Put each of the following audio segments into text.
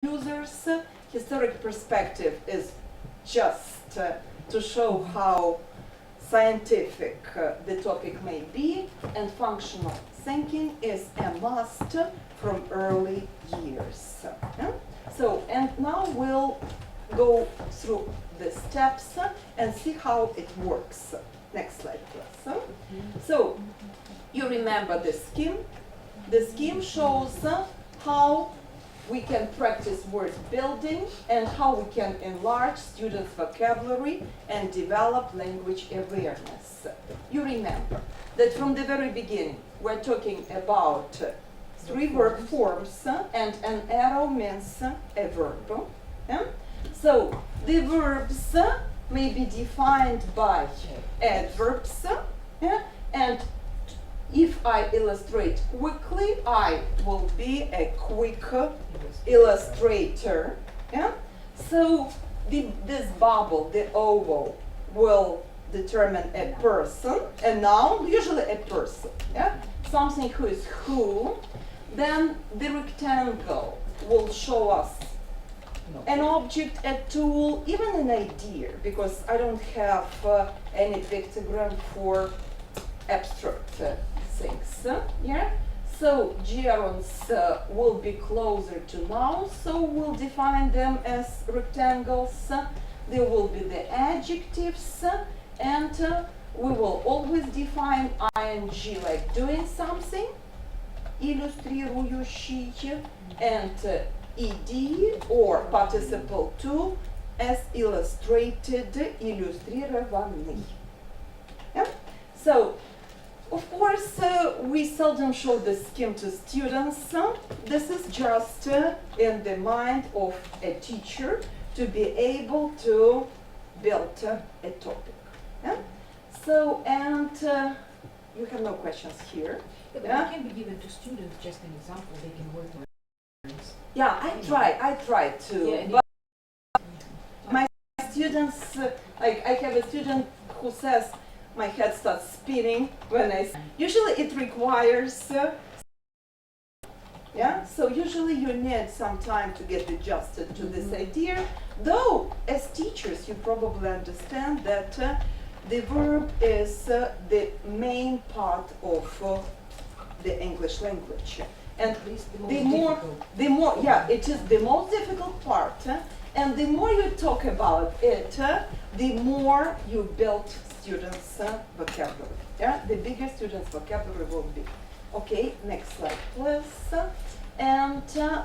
users. Historic perspective is just to show how scientific the topic may be, and functional thinking is a must from early years. So, and now we'll go through the steps and see how it works. Next slide, please. So, you remember the scheme. The scheme shows how we can practice word building and how we can enlarge students' vocabulary and develop language awareness. You remember that from the very beginning we're talking about three verb forms, and an arrow means a verb. So the verbs may be defined by adverbs, and if I illustrate quickly, I will be a quick illustrator. So this bubble, the oval, will determine a person, a noun, usually a person. Something who is who. Then the rectangle will show us an object, a tool, even an idea, because I don't have any pictogram for abstract things. So gerunds will be closer to nouns, so we'll define them as rectangles. There will be the adjectives, and we will always define ing like doing something, иллюстрирующий, and ed or participle to as illustrated, иллюстрированный. So, of course, we seldom show the scheme to students. This is just in the mind of a teacher to be able to build a topic. So, and you have no questions here. But it can be given to students, just an example, they can work with. Yeah, I try to. Yeah, but my students, like I have a student who says, my head starts spinning when usually it requires, so usually you need some time to get adjusted to this idea, though as teachers you probably understand that the verb is the main part of the English language. And the more, it is the most difficult part, and the more you talk about it, the more you build students' vocabulary. The bigger students' vocabulary will be. Okay, next slide, please. And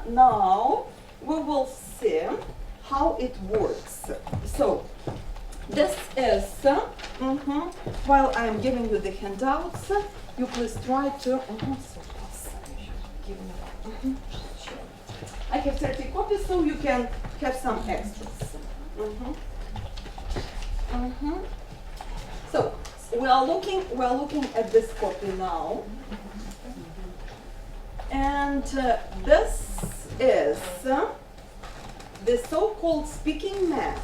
now we will see how it works. So this is, while I'm giving you the handouts, you please try to. I have 30 copies, so you can have some extras. So we are looking at this copy now, and this is the so-called speaking map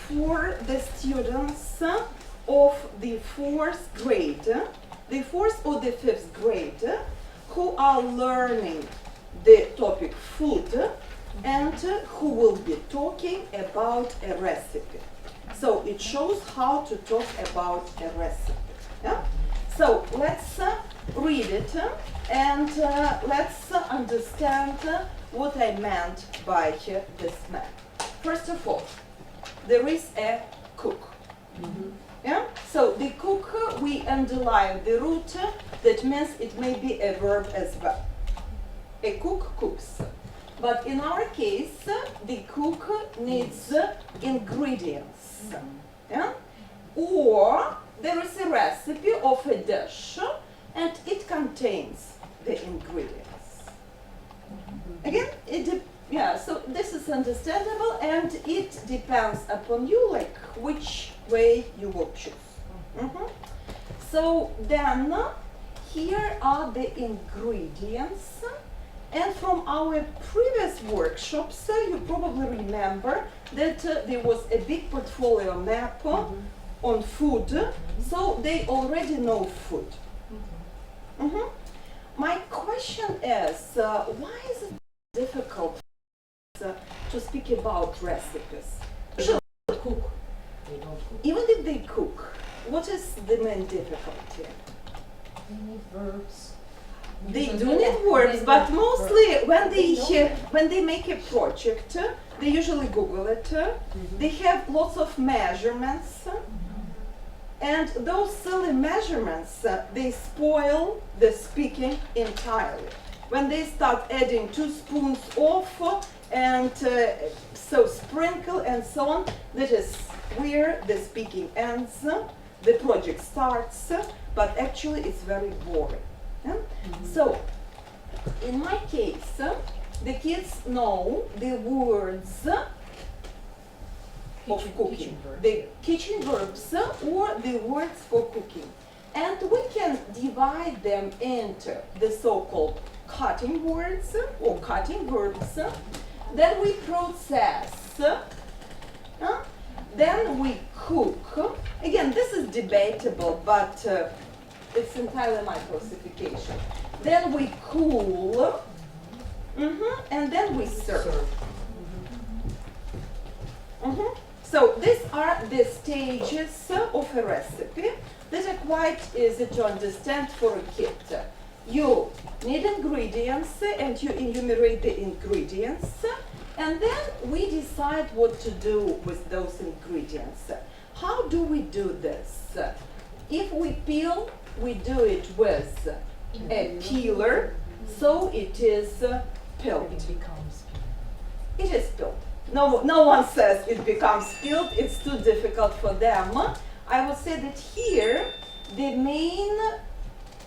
for the students of the 4th grade, the 4th or the 5th grade, who are learning the topic food and who will be talking about a recipe. So it shows how to talk about a recipe. So let's read it and let's understand what I meant by this map. First of all, there is a cook. So the cook, we underline the root, that means it may be a verb as well. A cook cooks. But in our case, the cook needs ingredients. Or there is a recipe of a dish and it contains the ingredients. Again, so this is understandable, and it depends upon you, like which way you will choose. So then, here are the ingredients, and from our previous workshops, you probably remember that there was a big portfolio map on food, so they already know food. My question is, why is it difficult to speak about recipes. Cook. They don't cook. Even if they cook, what is the main difficulty? They need verbs. They So do they need have- words, they but have mostly verbs. when They know them. when they make a project, they usually Google it. They have lots of measurements, and those silly measurements they spoil the speaking entirely. When they start adding 2 spoons of and so sprinkle and so on, that is where the speaking ends, the project starts, but actually it's very boring. Yeah? So, in my case, the kids know the words of cooking, Kitchen verbs. the kitchen verbs or the words for cooking. And we can divide them into the so-called cutting words or cutting verbs. Then we process. Then we cook. Again, this is debatable, but it's entirely my classification. Then we cool. And then we serve. So these are the stages of a recipe that are quite easy to understand for a kid. You need ingredients and you enumerate the ingredients, and then we decide what to do with those ingredients. How do we do this? If we peel, we do it with a peeler, so it is peeled. It becomes. It is peeled. No one says it becomes peeled, it's too difficult for them. I would say that here the main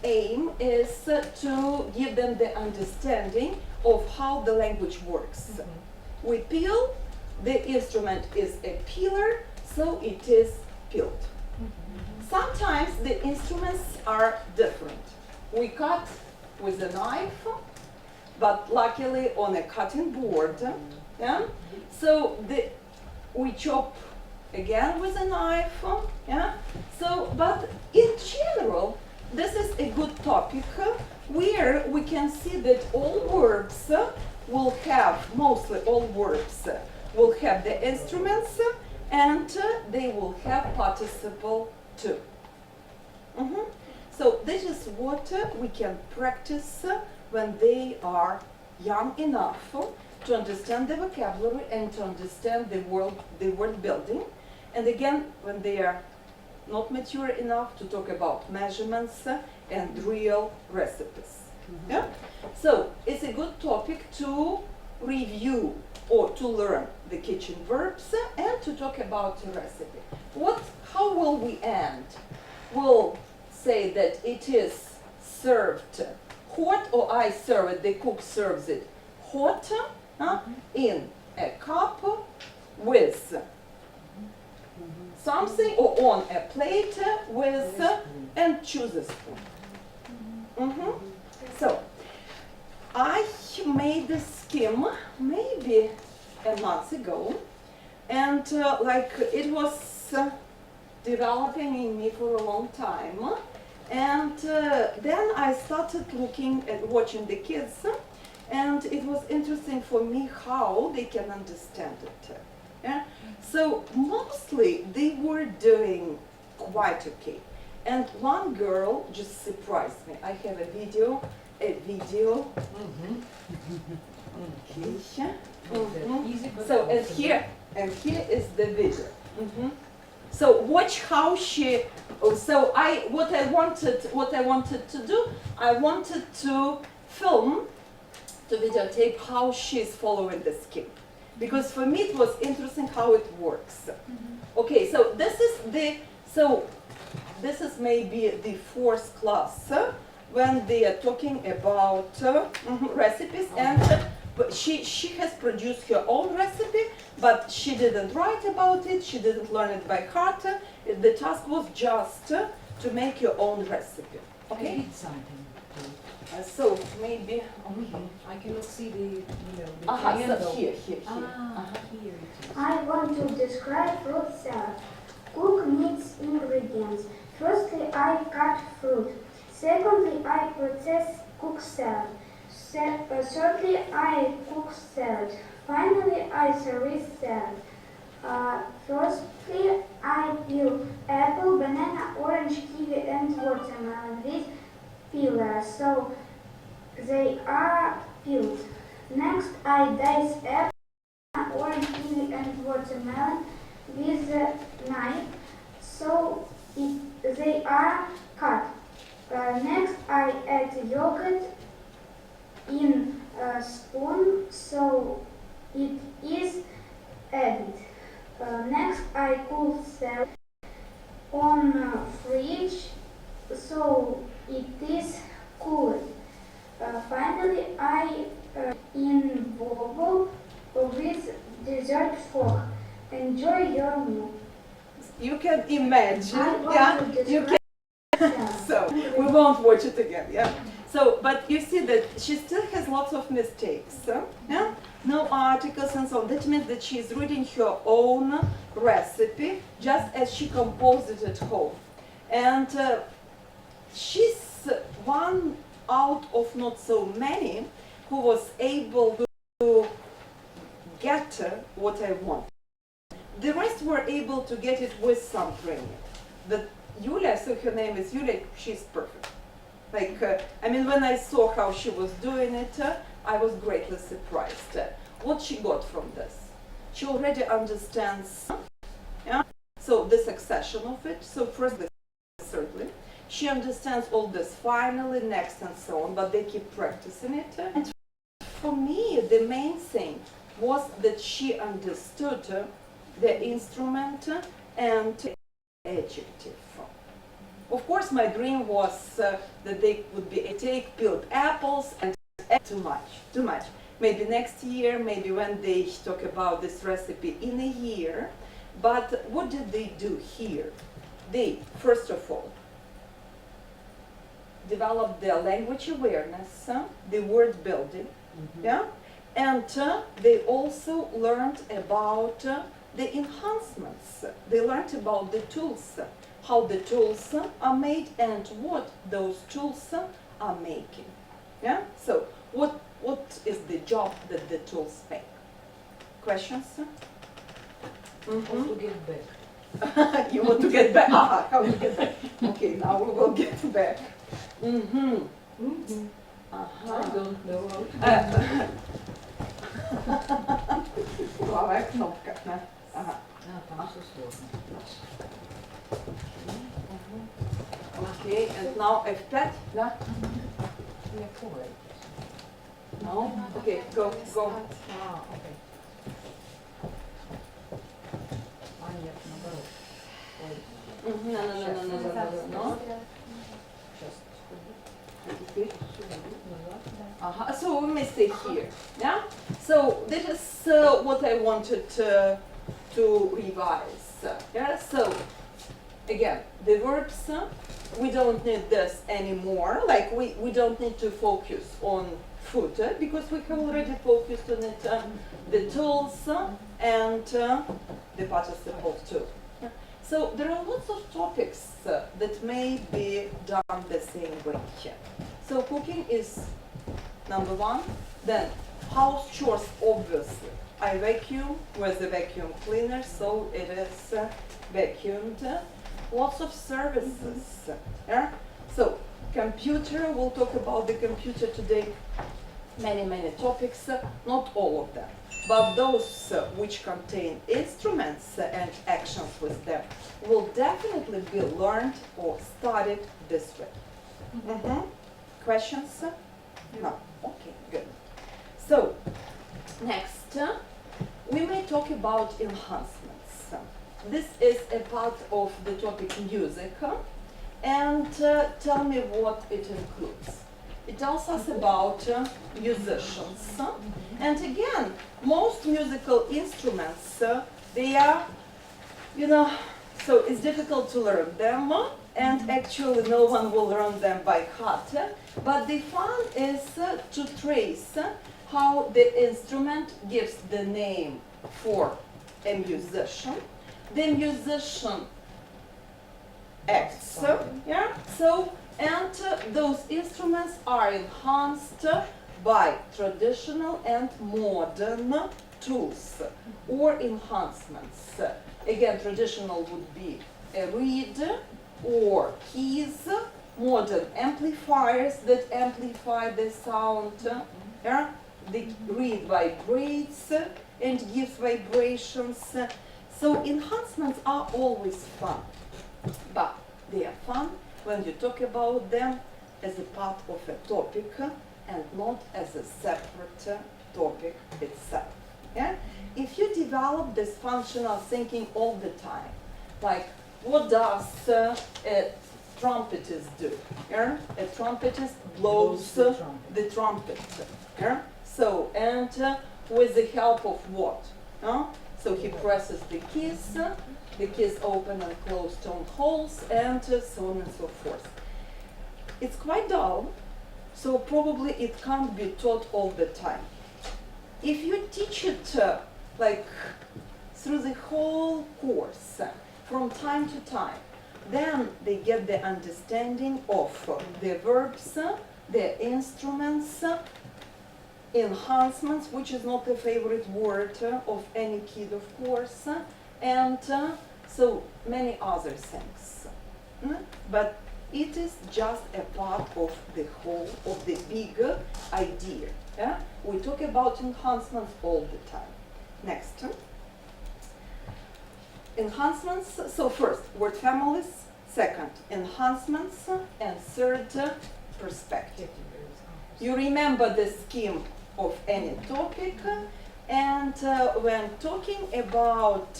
aim is to give them the understanding of how the language works. We peel, the instrument is a peeler, so it is peeled. Sometimes the instruments are different. We cut with a knife, but luckily on a cutting board. Yeah? So we chop again with a knife. Yeah? So, but in general, this is a good topic where we can see that all verbs will have, mostly all verbs will have the instruments and they will have participle too. So this is what we can practice when they are young enough to understand the vocabulary and to understand the word building. And again, when they are not mature enough to talk about measurements and real recipes. Yeah? So it's a good topic to review or to learn the kitchen verbs and to talk about the recipe. How will we end? We'll say that it is served hot, or I serve it, the cook serves it hot, in a cup with something, or on a plate with, and choose a spoon. So, I made this scheme maybe a month ago, and it was developing in me for a long time. And then I started looking at watching the kids, and it was interesting for me how they can understand it. Yeah? So mostly they were doing quite okay. And one girl just surprised me. I have a video. Okay. So and here is the video. So watch how she. So what I wanted to do, I wanted to film, to videotape how she's following the scheme, because for me it was interesting how it works. Okay, so this is maybe the fourth class when they are talking about recipes, and but she has produced her own recipe, but she didn't write about it, she didn't learn it by heart. The task was just to make your own recipe. Okay? I did something. So maybe I cannot see the so triangle. here. Here it is. I want to describe fruit salad. Cook mix ingredients. Firstly, I cut fruit. Secondly, I process cook salad. Thirdly, I cook salad. Finally, I serve salad. Firstly, I peel apple, banana, orange, kiwi, and watermelon with peeler, so they are peeled. Next, I dice apple, orange, kiwi, and watermelon with a knife, so they are cut. Next, I add yogurt in a spoon, so it is added. Next, I cool salad on fridge, so it is cooled. Finally, I in bowl with dessert fork. Enjoy your meal. You can imagine, I want yeah, to you can. describe So we won't watch it again, yeah. So, but you see that she still has lots of mistakes, yeah. No articles and so on. That means that she's reading her own recipe just as she composed it at home, and she's one out of not so many who was able to get what I want. The rest were able to get it with some training. But Yulia, so her name is Yulia, she's perfect. Like, I mean, when I saw how she was doing it, I was greatly surprised. What she got from this? She already understands, yeah? So the succession of it. So first, thirdly, she understands all this finally, next, and so on, but they keep practicing it. And for me, the main thing was that she understood the instrument and adjective. Of course, my dream was that they would be take peeled apples and too much. Maybe next year, maybe when they talk about this recipe in a year. But what did they do here? They, first of all, developed their language awareness, the word building, yeah, and they also learned about the enhancements. They learned about the tools, how the tools are made and what those tools are making. Yeah. So what is the job that the tools make? Questions? How to get back. You want to get back? How to get back? Okay, now we will get back. I don't know how to Правая кнопка. Ага. Там все сложно. Okay, and now F5, да? Легко. No? Okay, go. Окей. А, нет, наоборот. Ой, No. сейчас. So we may stay here, yeah? So this is what I wanted to revise, yeah? So again, the verbs, we don't need this anymore, like we don't need to focus on food, because we have already focused on it, the tools and the participles too. So there are lots of topics that may be done the same way. So cooking is number one. Then house chores, obviously. I vacuum with the vacuum cleaner, so it is vacuumed. Lots of services. Yeah? So computer, we'll talk about the computer today. Many topics, not all of them. But those which contain instruments and actions with them will definitely be learned or studied this way. Questions? No. Okay, good. So, next, we may talk about enhancements. This is a part of the topic music, and tell me what it includes. It tells us about musicians. And again, most musical instruments, they are, so it's difficult to learn them, and actually no one will learn them by heart. But the fun is to trace how the instrument gives the name for a musician. The musician acts, yeah? So, and those instruments are enhanced by traditional and modern tools or enhancements. Again, traditional would be a reed or keys, modern amplifiers that amplify the sound. Yeah? The reed vibrates and gives vibrations. So enhancements are always fun, but they are fun when you talk about them as a part of a topic and not as a separate topic itself. Yeah? If you develop this functional thinking all the time, like what does a trumpetist do? Yeah? A trumpetist blows the trumpet. Yeah? So, and with the help of what? So he presses the keys open and close tone holes, and so on and so forth. It's quite dull, so probably it can't be taught all the time. If you teach it like through the whole course, from time to time, then they get the understanding of the verbs, the instruments, enhancements, which is not a favorite word of any kid, of course, and so many other things. But it is just a part of the whole, of the bigger idea. Yeah? We talk about enhancements all the time. Next. Enhancements, so first, word families, second, enhancements, and third, perspective. You remember the scheme of any topic, and when talking about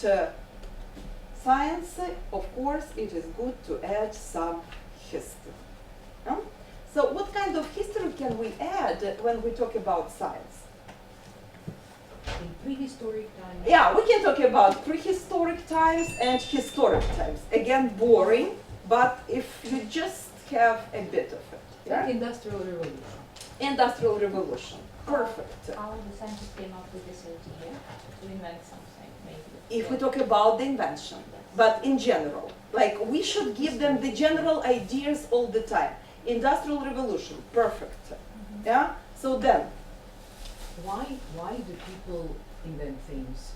science, of course, it is good to add some history. So what kind of history can we add when we talk about science? In prehistoric times. Yeah, we can talk about prehistoric times and historic times. Again, boring, but if you just have a bit of it. Yeah? Industrial Revolution. Industrial Revolution. Perfect. How the scientists came up with this idea to invent something, maybe. If we talk about the invention, but in general, like we should give them the general ideas all the time. Industrial Revolution, perfect. Yeah. So then, Why do people invent things?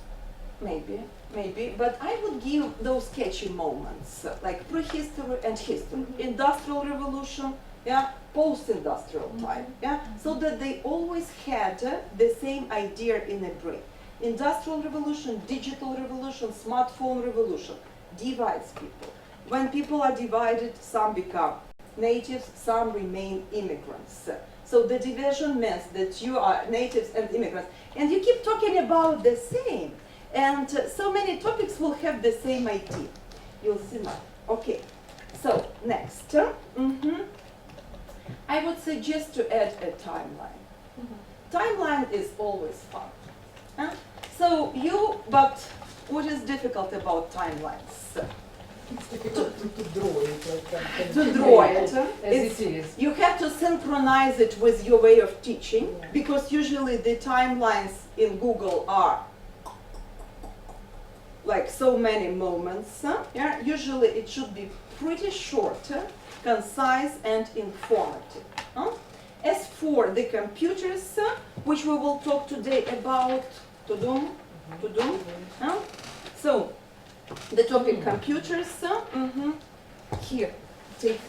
maybe, but I would give those catchy moments like prehistory and history, Industrial Revolution, yeah, post-industrial time, yeah, so that they always had the same idea in their brain. Industrial Revolution, Digital Revolution, Smartphone Revolution divides people. When people are divided, some become natives, some remain immigrants. So the division means that you are natives and immigrants, and you keep talking about the same, and so many topics will have the same idea. You'll see now. Okay, so next. I would suggest to add a timeline. Timeline is always fun. But what is difficult about timelines? It's difficult to draw it. To draw it. As it is. You have to synchronize it with your way of teaching, because usually the timelines in Google are like so many moments. Yeah? Usually it should be pretty short, concise, and informative. As for the computers, which we will talk today about, so the topic computers, here, take,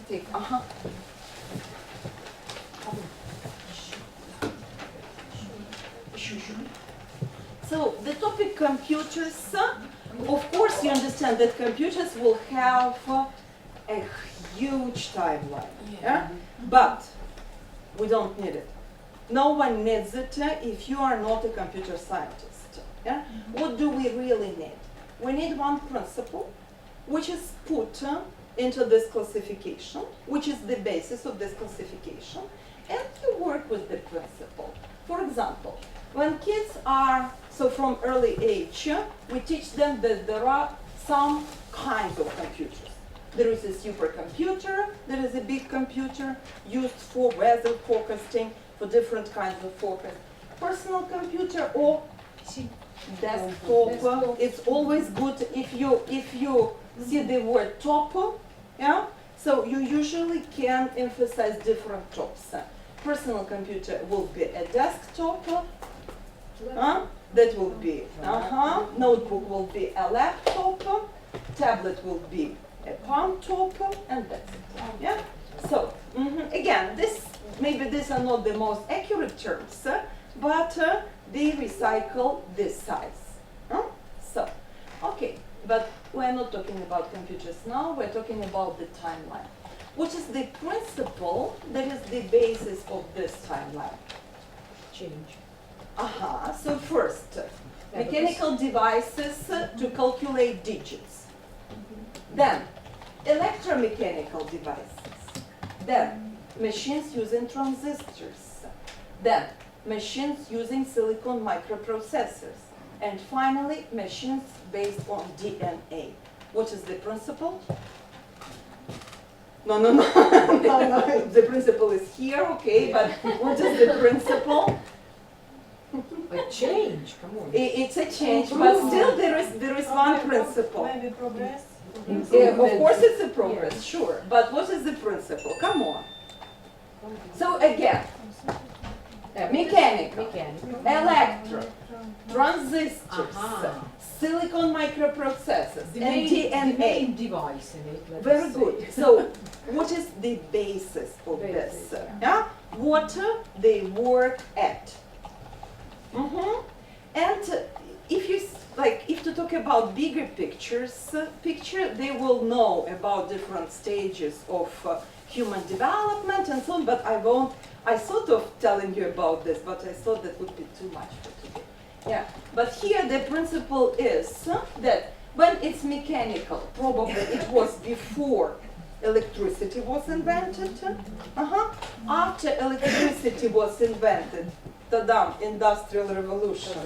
So the topic computers, of course you understand that computers will have a huge timeline, yeah? But we don't need it. No one needs it if you are not a computer scientist. Yeah? What do we really need? We need one principle, which is put into this classification, which is the basis of this classification, and you work with the principle. For example, when kids are, so from early age, we teach them that there are some kinds of computers. There is a supercomputer, there is a big computer used for weather forecasting, for different kinds of forecast. Personal computer or desktop. It's always good if you see the word top, yeah? So you usually can emphasize different tops. Personal computer will be a desktop, That will be, notebook will be a laptop, tablet will be a palm top, and that's it. Yeah. So again, maybe these are not the most accurate terms, but they recycle this size. So, okay, but we're not talking about computers now. We're talking about the timeline, which is the principle that is the basis of this timeline. Change. So first, mechanical devices to calculate digits. Then, electromechanical devices. Then, machines using transistors. Then, machines using silicon microprocessors. And finally, machines based on DNA. What is the principle? No. The principle is here, okay, but what is the principle? A change, come on. It's a change, but still there is one principle. Maybe progress. Yeah, of course it's a progress, sure. But what is the principle? Come on. So again, mechanical, electro, transistors, silicon microprocessors, The and main DNA. device in it. let Very us say. good. So what is the basis of this? Basis, Yeah? What they work at. And if to talk about bigger picture, they will know about different stages of human development and so on, but I sort of telling you about this, but I thought that would be too much for today. Yeah, but here the principle is that when it's mechanical, probably it was before electricity was invented. After electricity was invented, ta-dam, Industrial Revolution.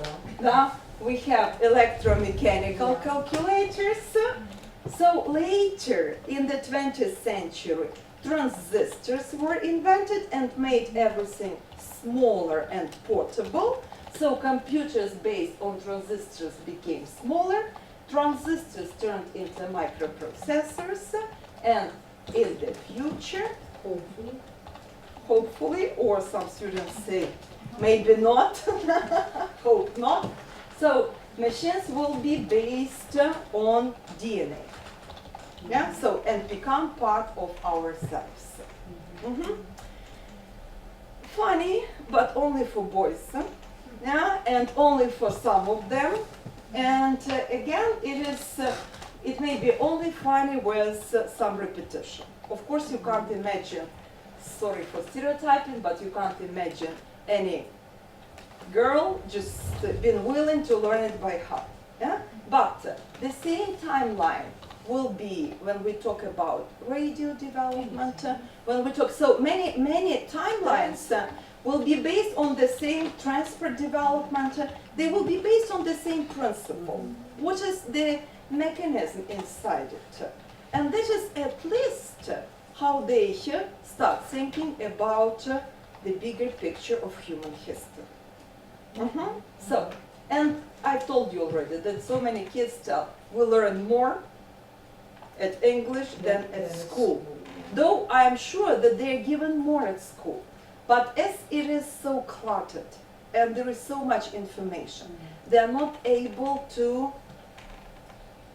We have electromechanical calculators. So later in the 20th century, transistors were invented and made everything smaller and portable. So computers based on transistors became smaller. Transistors turned into microprocessors, and in the future, hopefully, or some students say maybe not, hope not. So machines will be based on DNA. Yeah, so and become part of ourselves. Funny, but only for boys. Yeah, and only for some of them. And again, it may be only funny with some repetition. Of course, you can't imagine, sorry for stereotyping, but you can't imagine any girl just being willing to learn it by heart. Yeah? But the same timeline will be when we talk about radio development, when we talk, so many timelines will be based on the same transport development. They will be based on the same principle. What is the mechanism inside it? And this is at least how they start thinking about the bigger picture of human history. So, and I told you already that so many kids tell, we learn more at English than at school. Though I am sure that they are given more at school. But as it is so cluttered and there is so much information, they are not able to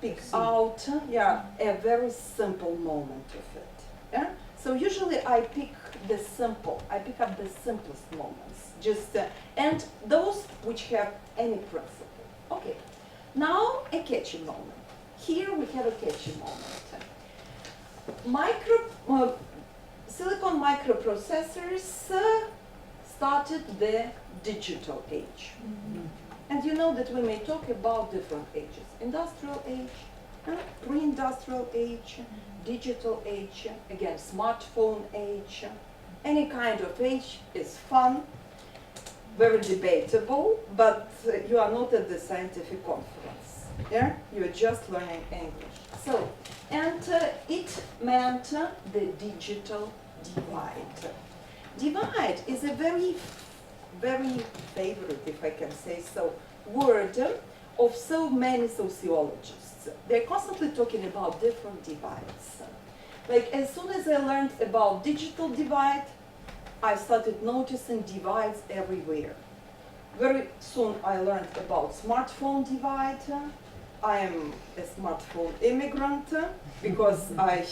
pick out a very simple moment of it. Yeah? So usually I pick up the simplest moments, and those which have any principle. Okay, now a catchy moment. Here we have a catchy moment. Silicon microprocessors started the digital age. And you know that we may talk about different ages. Industrial age, pre-industrial age, digital age, again, smartphone age. Any kind of age is fun, very debatable, but you are not at the scientific conference. Yeah? You are just learning English. So, and it meant the digital divide. Divide is a very, very favorite, if I can say so, word of so many sociologists. They're constantly talking about different divides. Like as soon as I learned about digital divide, I started noticing divides everywhere. very soon I learned about smartphone divide. I am a smartphone immigrant because I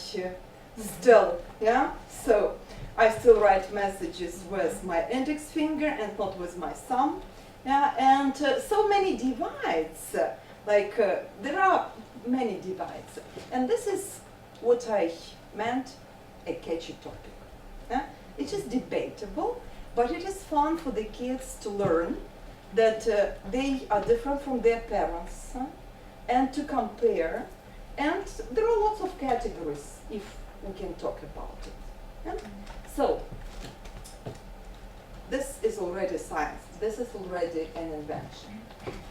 still, yeah, so I still write messages with my index finger and not with my thumb. Yeah, and so many divides, there are many divides. And this is what I meant a catchy topic. Yeah? It is debatable, but it is fun for the kids to learn that they are different from their parents and to compare. And there are lots of categories if we can talk about it. Yeah? So, this is already science. This is already an invention.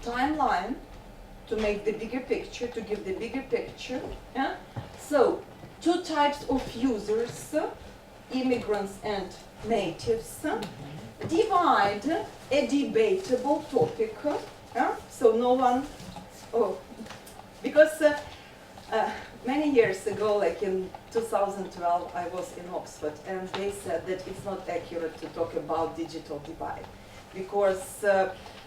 Timeline, to make the bigger picture, to give the bigger picture. Yeah? So, two types of users, immigrants and natives, divide a debatable topic. Yeah? So no one, because many years ago, like in 2012, I was in Oxford, and they said that it's not accurate to talk about digital divide, because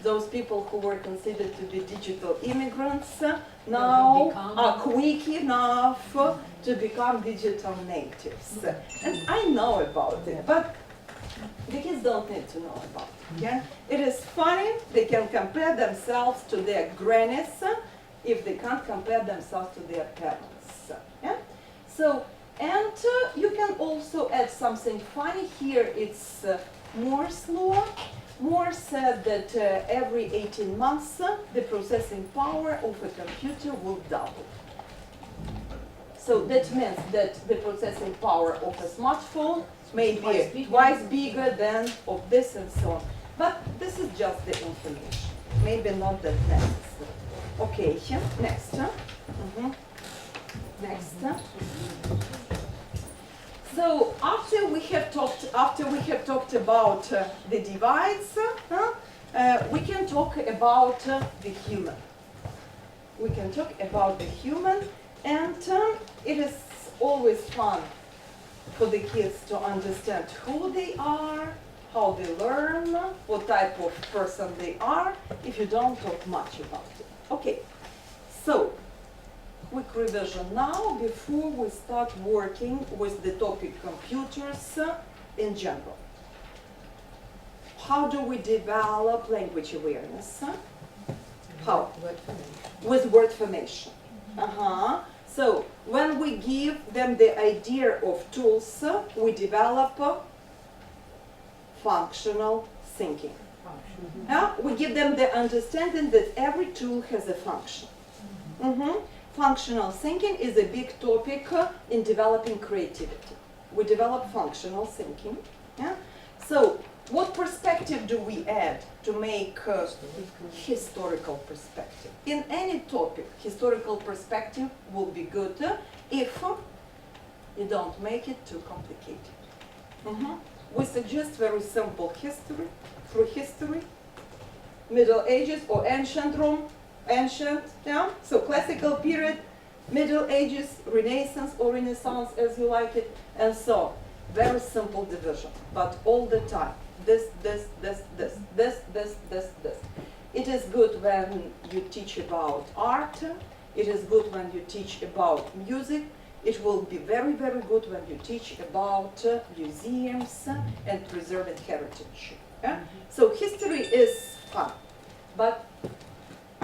those people who were considered to be digital immigrants now are quick enough to become digital natives. And I know about it, but the kids don't need to know about it. Yeah? It is funny, they can compare themselves to their grannies if they can't compare themselves to their parents. Yeah? So, and you can also add something funny here. It's Moore's law. Moore said that every 18 months the processing power of a computer will double. So that means that the processing power of a smartphone may be twice bigger than of this and so on. But this is just the information. Maybe not that necessary. Okay, next. Next. So after we have talked about the divides, we can talk about the human. We can talk about the human, and it is always fun for the kids to understand who they are, how they learn, what type of person they are, if you don't talk much about it. Okay, so quick revision now before we start working with the topic computers in general. How do we develop language awareness? How? Word formation. With word formation. So when we give them the idea of tools, we develop functional thinking. We give them the understanding that every tool has a function. Functional thinking is a big topic in developing creativity. We develop functional thinking. Yeah? So, what perspective do we add to make historical perspective? In any topic, historical perspective will be good if you don't make it too complicated. We suggest very simple history, through history, Middle Ages or ancient Rome, yeah? So classical period, Middle Ages, Renaissance or Renaissance as you like it, and so on. Very simple division, but all the time. This. It is good when you teach about art. It is good when you teach about music. It will be very, very good when you teach about museums and preserving heritage. Yeah? So history is fun, but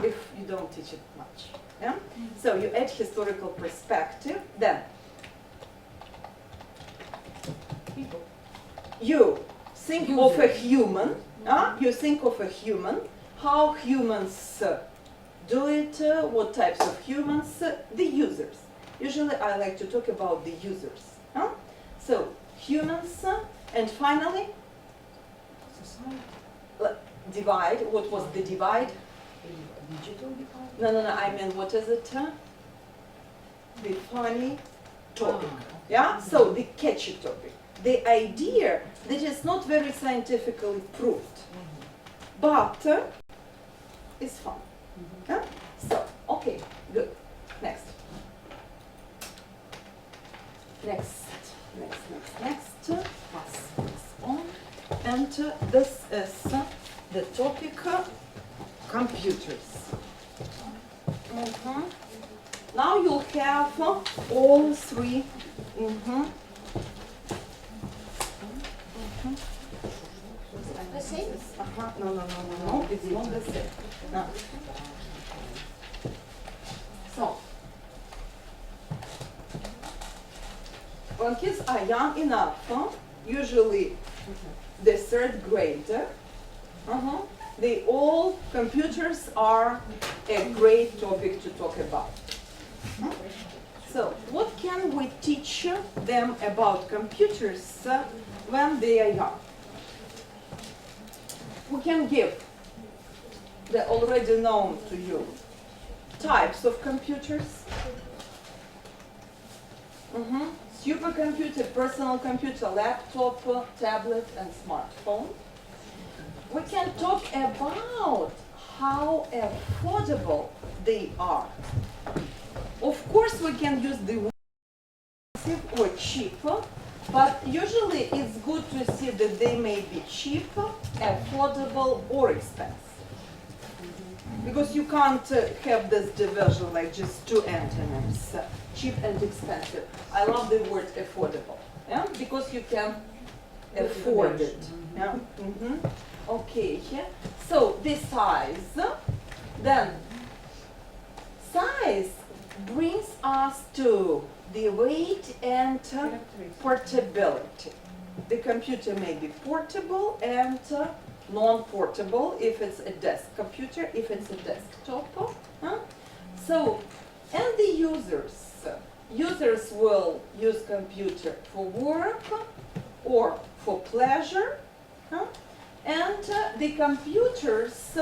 if you don't teach it much. Yeah? So you add historical perspective, then People. you think of a human, you think of a human, how humans do it, what types of humans, the users. Usually I like to talk about the users. So humans, and finally, divide. What was the divide? Digital divide? No, I mean, what is it? The funny topic. Yeah? So the catchy topic. The idea that is not very scientifically proved, but it's fun. Yeah? So, okay, good. Next. Pass this on. And this is the topic Mhm. Now you'll have all three. Mhm. The same? No, it's not the same. No. So, when kids are young enough, usually the third grade, they all, computers are a great topic to talk about. So, what can we teach them about computers when they are young? We can give the already known to you types of computers. Supercomputer, personal computer, laptop, tablet, and smartphone. We can talk about how affordable they are. Of course, we can use the word expensive or cheap, but usually it's good to see that they may be cheap, affordable, or expensive. Because you can't have this division like just two antonyms, cheap and expensive. I love the word affordable, yeah? Because you can afford it. Yeah? Okay, so the size, then size brings us to the weight and portability. The computer may be portable and non-portable if it's a desk computer, if it's a desktop. So, and the users will use computer for work or for pleasure. And the computers,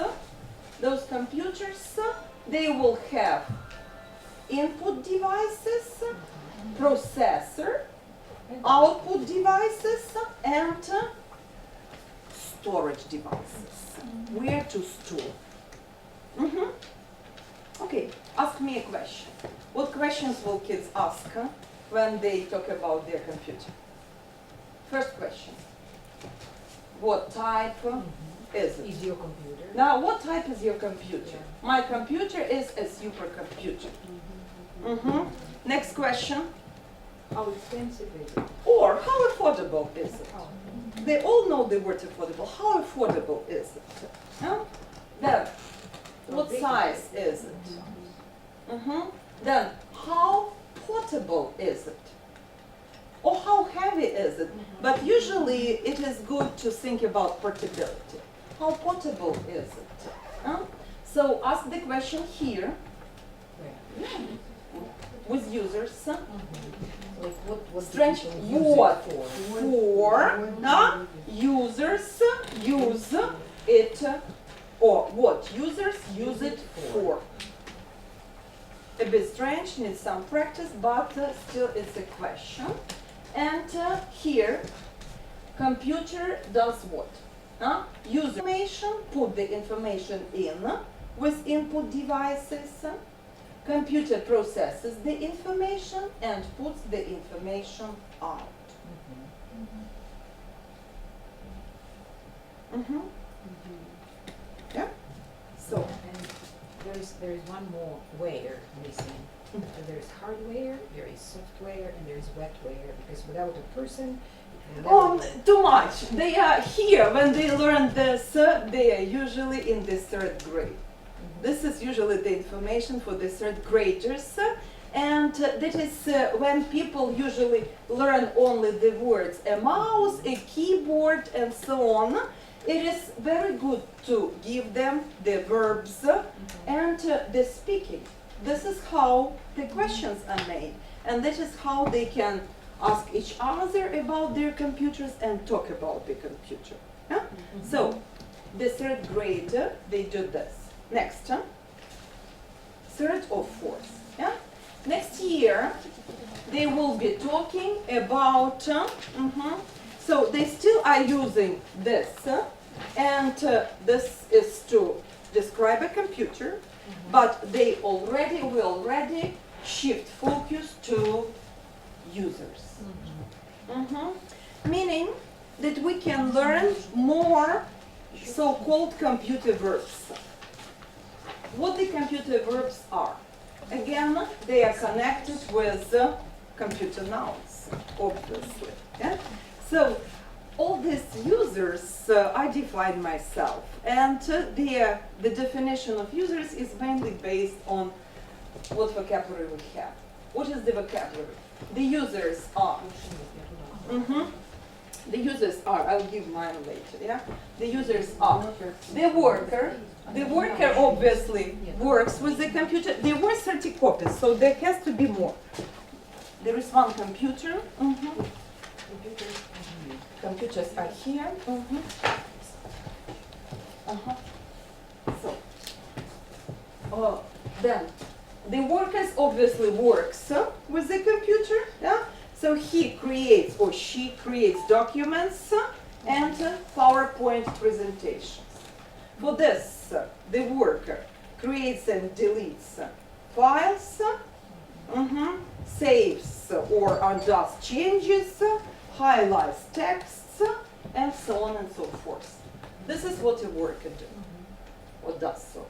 those computers, they will have input devices, processor, output devices, and storage devices. Where to store? Okay, ask me a question. What questions will kids ask when they talk about their computer? First question. What type is it? Is your computer? Now, what type is your computer? Yeah. My computer is a supercomputer. Next question. How expensive is it? Or how affordable is it? Oh. They all know the word affordable. How affordable is it? Then, what size is it? Then, how portable is it? Or how heavy is it? But usually it is good to think about portability. How portable is it? So ask the question here with users. Like what Strange do people use what it for users use it, or what users use it for. A bit strange, needs some practice, but still it's a question. And here, computer does what? Use information, put the information in with input devices. Computer processes the information and puts the information out. Yeah? So, And there is one more where missing. So there is hardware, there is software, and there is wetware, because without a person, it will never work. too much. They are here when they learn this, they are usually in the third grade. This is usually the information for the third graders, and that is when people usually learn only the words a mouse, a keyboard, and so on. It is very good to give them the verbs and the speaking. This is how the questions are made, and this is how they can ask each other about their computers and talk about the computer. Yeah? So, the third grader, they do this. Next, third or fourth. Yeah? Next year, they will be talking about, so they still are using this, and this is to describe a computer, but we already shift focus to users. Meaning that we can learn more so-called computer verbs. What the computer verbs are? again, they are connected with computer nouns, obviously. Yeah? So all these users I define myself, and the definition of users is mainly based on what vocabulary we have. What is the vocabulary? The users are. The users are, I'll give mine later, yeah? The users are the worker. The worker obviously works with the computer. There were 30 copies, so there has to be more. There is one computer. Computers are here. So, then the workers obviously works with the computer, yeah? So he creates or she creates documents and PowerPoint presentations. For this, the worker creates and deletes files, saves or undoes changes, highlights texts, and so on and so forth. This is what a worker does, or does so.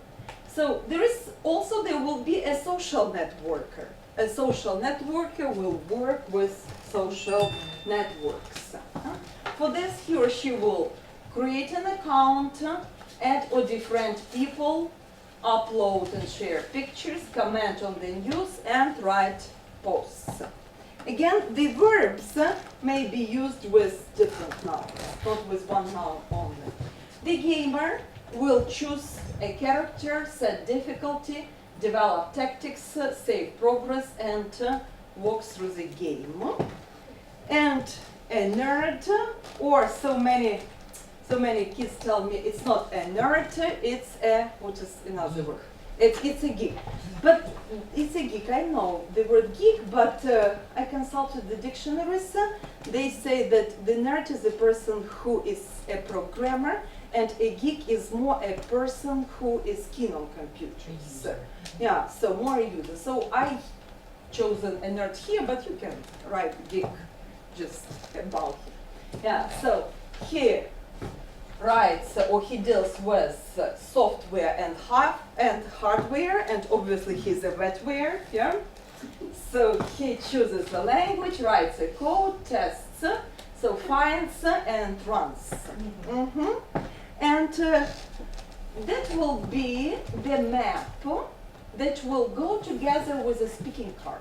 So there will be a social networker. A social networker will work with social networks. For this, he or she will create an account, add or different people, upload and share pictures, comment on the news, and write posts. Again, the verbs may be used with different nouns, not with one noun only. The gamer will choose a character, set difficulty, develop tactics, save progress, and walk through the game. And a nerd, or so many kids tell me it's not a nerd, it's a, what is another word? It's a geek. But it's a geek, I know the word geek, but I consulted the dictionaries. They say that the nerd is a person who is a programmer, and a geek is more a person who is keen on computers. Yeah, so more a user. So I chosen a nerd here, but you can write geek just about him. Yeah, so he writes or he deals with software and hardware, and obviously he's a wetware. Yeah. So he chooses the language, writes a code, tests, so finds and runs. And that will be the map that will go together with a speaking card.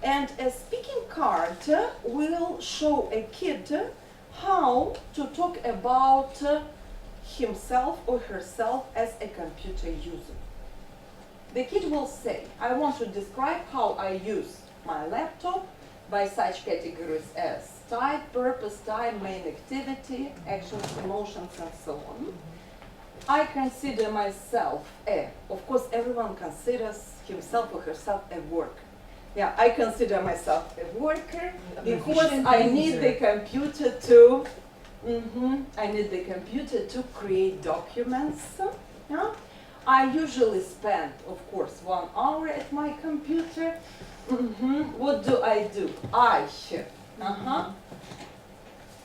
And a speaking card will show a kid how to talk about himself or herself as a computer user. The kid will say, I want to describe how I use my laptop by such categories as type, purpose, time, main activity, actions, emotions, and so on. I consider myself of course everyone considers himself or herself a worker. Yeah, I consider myself a worker because I need the computer to, create documents. Yeah? I usually spend, of course, 1 hour at my computer. What do?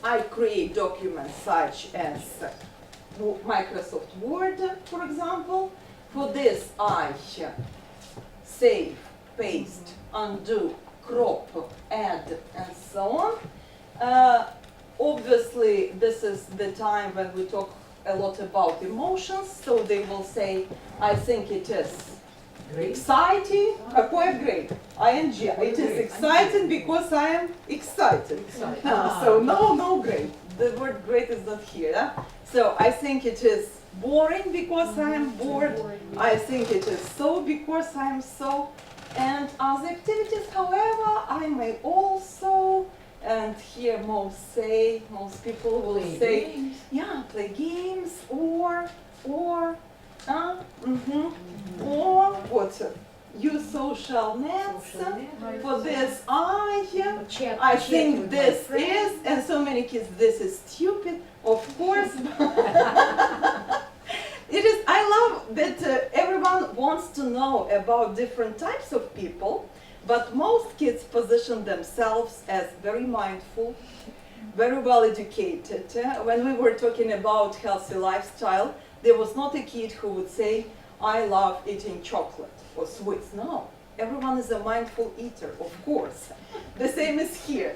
I create documents such as Microsoft Word, for example. For this, I save, paste, undo, crop, add, and so on. Obviously, this is the time when we talk a lot about emotions, so they will say, I think it is exciting. Какое great? ING. It is exciting because I am excited. So no great. The word great is not here. So I think it is boring because I am bored. I think it is so because I am so. And other activities, however, I may also, and here most people will say, games. Yeah, play games or what? Use social nets. For this, I think this is, and so many kids, this is stupid, of course. It is. I love that everyone wants to know about different types of people, but most kids position themselves as very mindful, very well educated. When we were talking about healthy lifestyle, there was not a kid who would say, I love eating chocolate. or sweets. No, everyone is a mindful eater, of course. The same is here.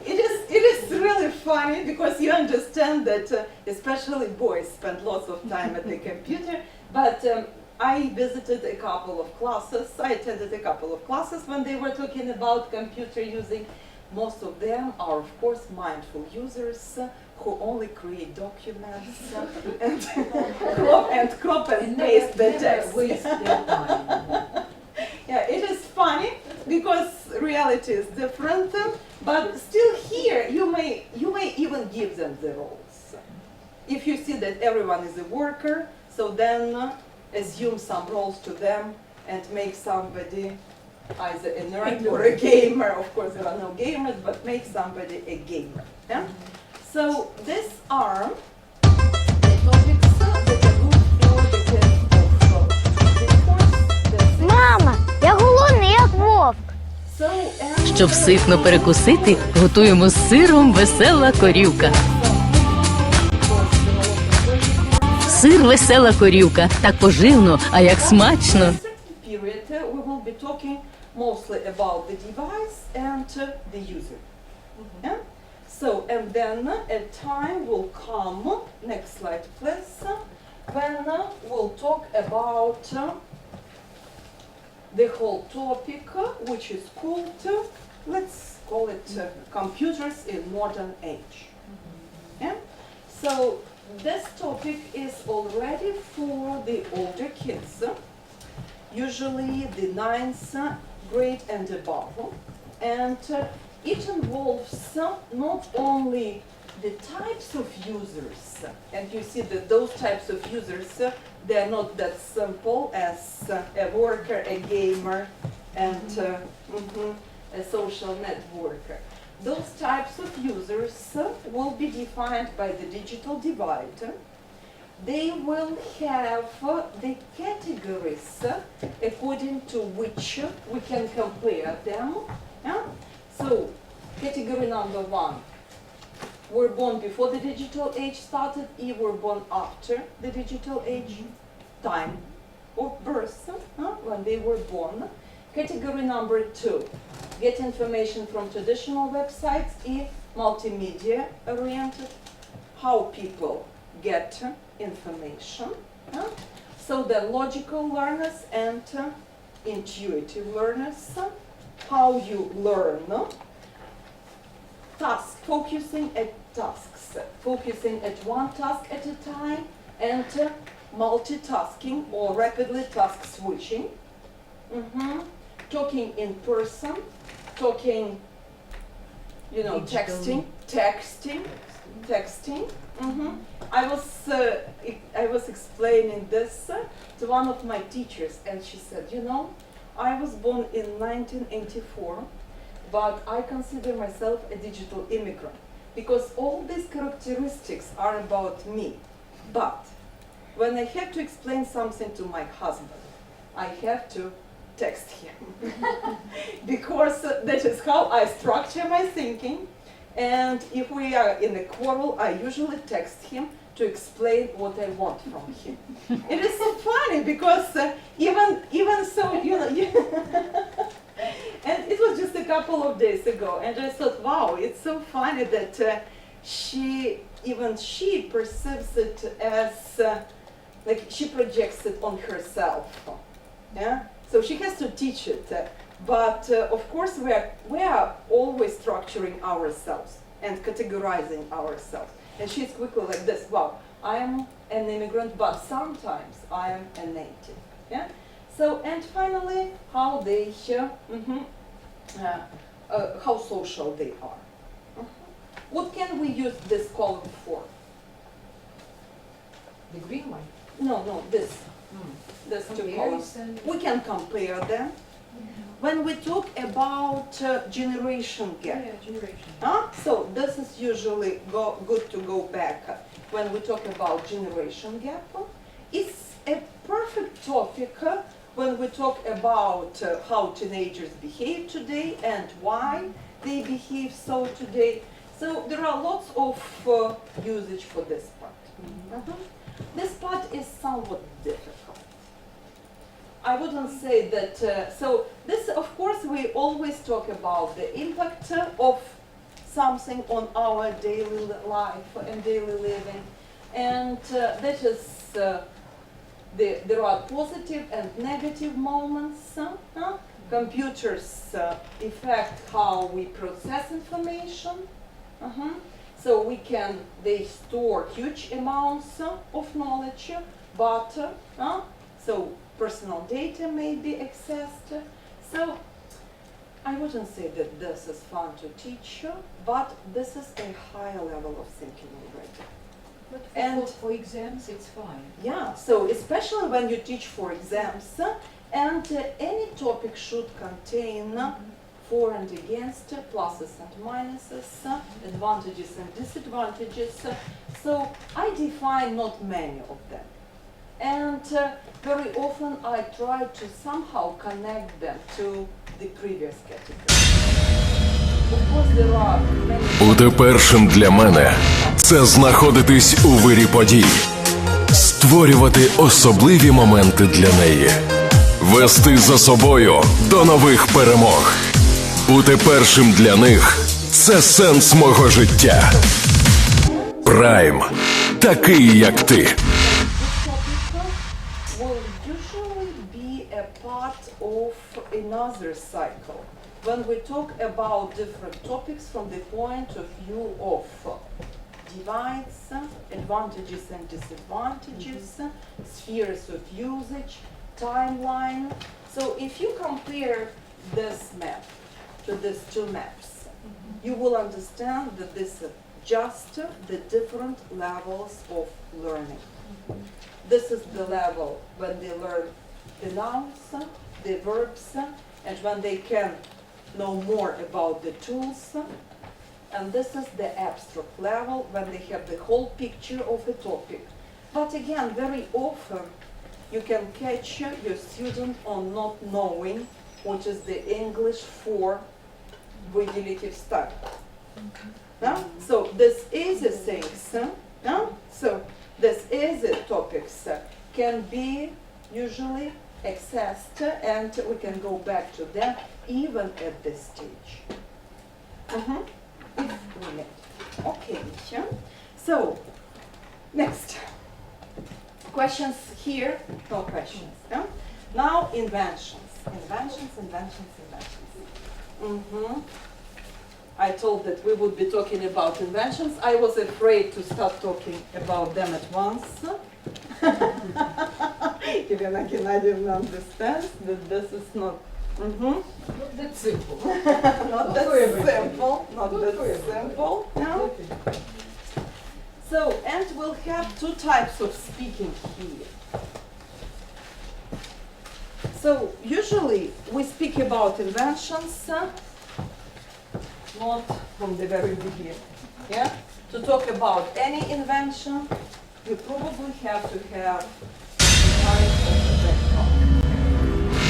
It is really funny because you understand that especially boys spend lots of time at the computer, but I visited a couple of classes, I attended a couple of classes when they were talking about computer using. Most of them are, of course, mindful users who only create documents and crop and paste the text. waste their time. Yeah, it is funny because reality is different, but still here you may even give them the roles. If you see that everyone is a worker, so then assume some roles to them and make somebody either a nerd or a gamer. Of course, there are no gamers, but make somebody a gamer. Yeah? So these are the topics that are good for the test of this course. Мама, я голодний, як вовк. So, and Щоб ситно перекусити, готуємо з сиром весела корівка. Сир весела корівка. Так поживно, а як смачно. period, we will be talking mostly about the device and the user. Yeah? So, and then a time will come, next slide please, when we'll talk about the whole topic, which is called, let's call it computers in modern age. Yeah? So, this topic is already for the older kids, usually the 9th grade and above, and it involves not only the types of users, and you see that those types of users, they are not that simple as a worker, a gamer, and a social networker. Those types of users will be defined by the digital divide. They will have the categories according to which we can compare them. Yeah? So, category number 1, were born before the digital age started, were born after the digital age, time of birth, when they were born. Category number 2, get information from traditional websites, multimedia oriented, how people get information. So the logical learners and intuitive learners, how you learn, task focusing at tasks, focusing at one task at a time, and multitasking or rapidly task switching. Talking in person, talking, you know, Digitally. texting. I was explaining this to one of my teachers, and she said, you know, I was born in 1984, but I consider myself a digital immigrant because all these characteristics are about me. But when I have to explain something to my husband, I have to text him because that is how I structure my thinking. And if we are in a quarrel, I usually text him to explain what I want from him. It is so funny because even so, you know, and it was just a couple of days ago, and I thought, wow, it's so funny that she perceives it as like she projects it on herself. Yeah. So she has to teach it, but of course we are always structuring ourselves and categorizing ourselves. And she's quickly like this, wow, I am an immigrant, but sometimes I am a native. Yeah. So, and finally, how they how social they are. What can we use this column for? The green one. No, this. These two columns. Comparison. We can compare them. When we talk about generation gap, Generation. so this is usually good to go back when we talk about generation gap. It's a perfect topic when we talk about how teenagers behave today and why they behave so today. So there are lots of usage for this part. This part is somewhat difficult. I wouldn't say that, so this, of course, we always talk about the impact of something on our daily life and daily living. And that is, there are positive and negative moments. Computers affect how we process information. So they store huge amounts of knowledge, but so personal data may be accessed. So I wouldn't say that this is fun to teach, but this is a higher level of thinking already. But for exams, it's fine. Yeah, so especially when you teach for exams, and any topic should contain for and against, pluses and minuses, advantages and disadvantages. So I define not many of them. And very often I try to somehow connect them to the previous category. Of course, there are many. Бути першим для мене – це знаходитись у вирі подій, створювати особливі моменти для неї, вести за собою до нових перемог. Бути першим для них – це сенс мого життя. Прайм. Такий, як ти. Will usually be a part of another cycle when we talk about different topics from the point of view of divides, advantages and disadvantages, spheres of usage, timeline. So if you compare this map to these two maps, you will understand that this is just the different levels of learning. This is the level when they learn the nouns, the verbs, and when they can know more about the tools. And this is the abstract level when they have the whole picture of a topic. But again, very often you can catch your student on not knowing what is the English for выделитель стали. So this easy things, so this easy topics can be usually accessed and we can go back to them even at this stage. If we need. Okay, so next. Questions here? No questions. Now inventions. Inventions. I told that we would be talking about inventions. I was afraid to start talking about them at once. Elena Gennadievna understands that this is not Not that simple. not that simple. Not that simple. No? So, and we'll have two types of speaking here. So, usually we speak about inventions not from the very beginning. Yeah? To talk about any invention, you probably have to have kind of a background.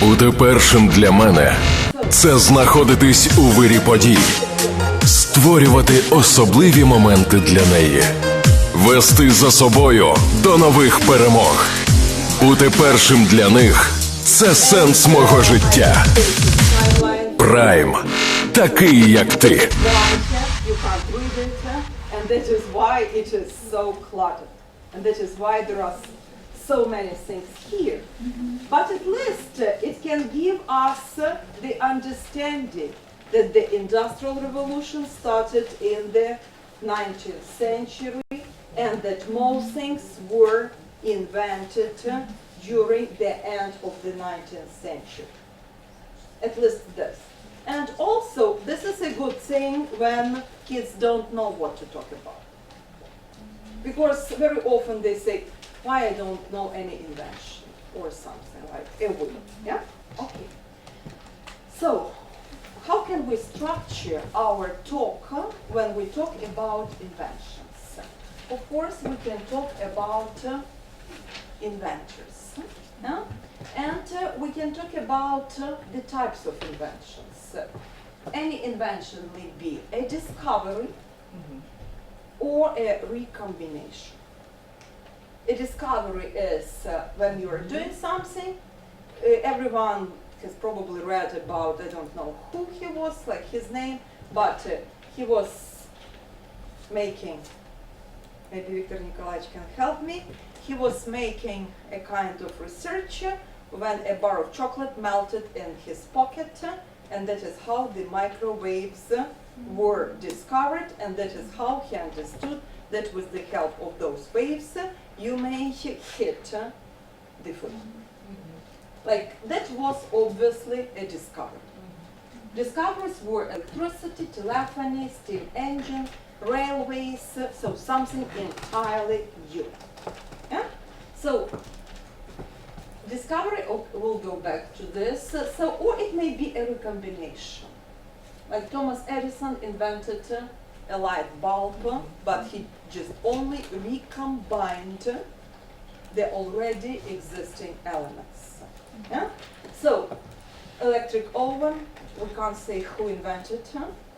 Бути першим для мене – це знаходитись у вирі подій, створювати особливі моменти для неї, вести за собою до нових перемог. Бути першим для них – це сенс мого життя. Прайм. Такий, як ти. You can't read it, and that is why it is so cluttered. And that is why there are so many things here. But at least it can give us the understanding that the Industrial Revolution started in the 19th century and that most things were invented during the end of the 19th century. At least this. And also, this is a good thing when kids don't know what to talk about. Because very often they say, why I don't know any invention or something like a wheel. Yeah? Okay. So, how can we structure our talk when we talk about inventions? Of course, we can talk about inventors. Yeah? And we can talk about the types of inventions. Any invention may be a discovery or a recombination. A discovery is when you are doing something, everyone has probably read about, I don't know who he was, like his name, but he was making, maybe Viktor Nikolaevich can help me, he was making a kind of research when a bar of chocolate melted in his pocket, and that is how the microwaves were discovered, and that is how he understood that with the help of those waves you may hit the food. Like, that was obviously a discovery. Discoveries were electricity, telephony, steam engine, railways, so something entirely new. Yeah? So, discovery, we'll go back to this, or it may be a recombination. Like Thomas Edison invented a light bulb, but he just only recombined the already existing elements. Yeah? So, electric oven, we can't say who invented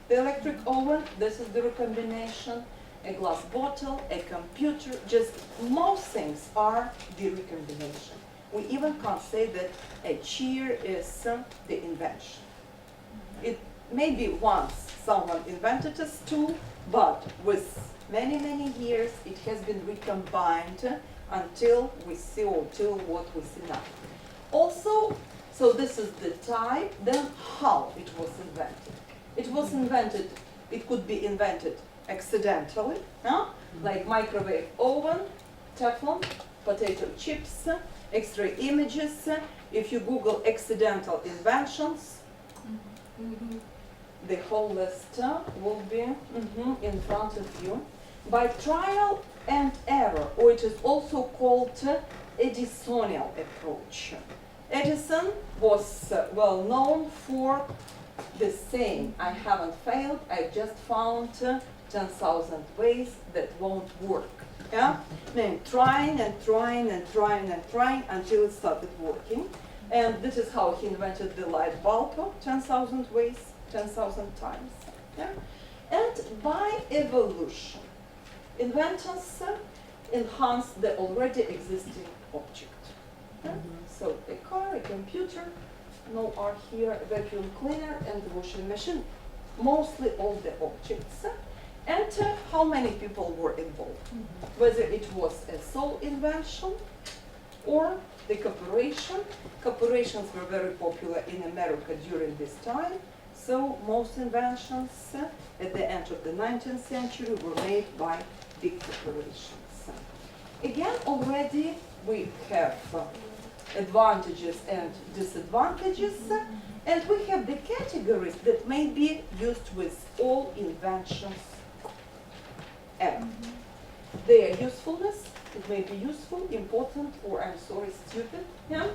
the electric oven, this is the recombination, a glass bottle, a computer, just most things are the recombination. We even can't say that a chair is the invention. It maybe once someone invented a stool, but with many, many years it has been recombined until we see, or till what we see now. Also, so this is the type, then how it was invented. It was invented, it could be invented accidentally, like microwave oven, Teflon, potato chips, X-ray images. If you Google accidental inventions, the whole list will be in front of you. By trial and error, or it is also called Edisonian approach. Edison was well known for the saying, I haven't failed, I just found 10,000 ways that won't work. Yeah? Then trying and trying and trying and trying until it started working. And this is how he invented the light bulb, 10,000 ways, 10,000 times. Yeah? And by evolution, inventors enhance the already existing object. Yeah? So a car, a computer, no are here, a vacuum cleaner and the washing machine, mostly all the objects. And how many people were involved? Whether it was a sole invention or the cooperation. Cooperations were very popular in America during this time, so most inventions at the end of the 19th century were made by big corporations. Again, already we have advantages and disadvantages, and we have the categories that may be used with all inventions ever. Their usefulness, it may be useful, important, or I'm sorry, stupid. Yeah?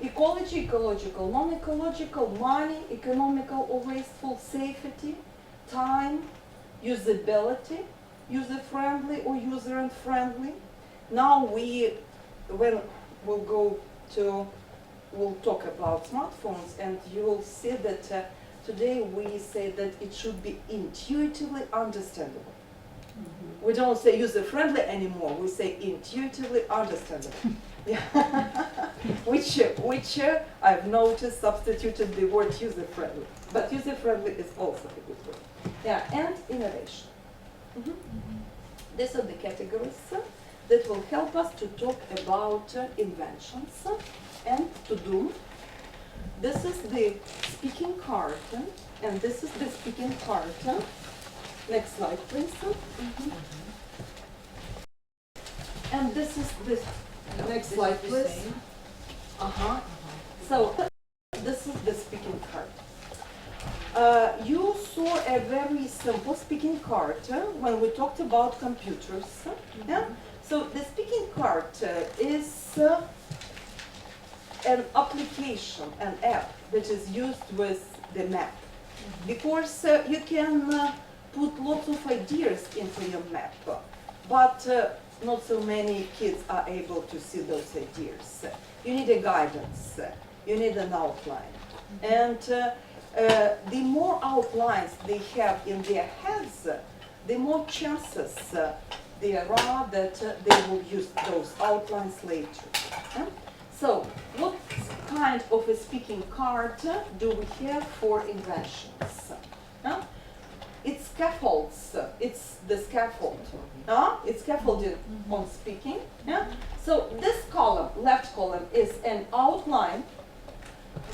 Ecology, ecological, non-ecological, money, economical or wasteful, safety, time, usability, user-friendly or user-unfriendly. Now when we'll go to, we'll talk about smartphones, and you will see that today we say that it should be intuitively understandable. We don't say user-friendly anymore, we say intuitively understandable. which I've noticed substituted the word user-friendly, but user-friendly is also a good word. Yeah, and innovation. These are the categories that will help us to talk about inventions and to do. This is the speaking card, and this is the speaking card. Next slide, please. And this is the next slide, please. So this is the speaking card. You saw a very simple speaking card when we talked about computers. Yeah? So the speaking card is an application, an app that is used with the map. Because you can put lots of ideas into your map, but not so many kids are able to see those ideas. You need a guidance, you need an outline. And the more outlines they have in their heads, the more chances there are that they will use those outlines later. So what kind of a speaking card do we have for inventions? It's scaffolds. It's the scaffold. It's scaffolding on speaking. So this column, left column, is an outline.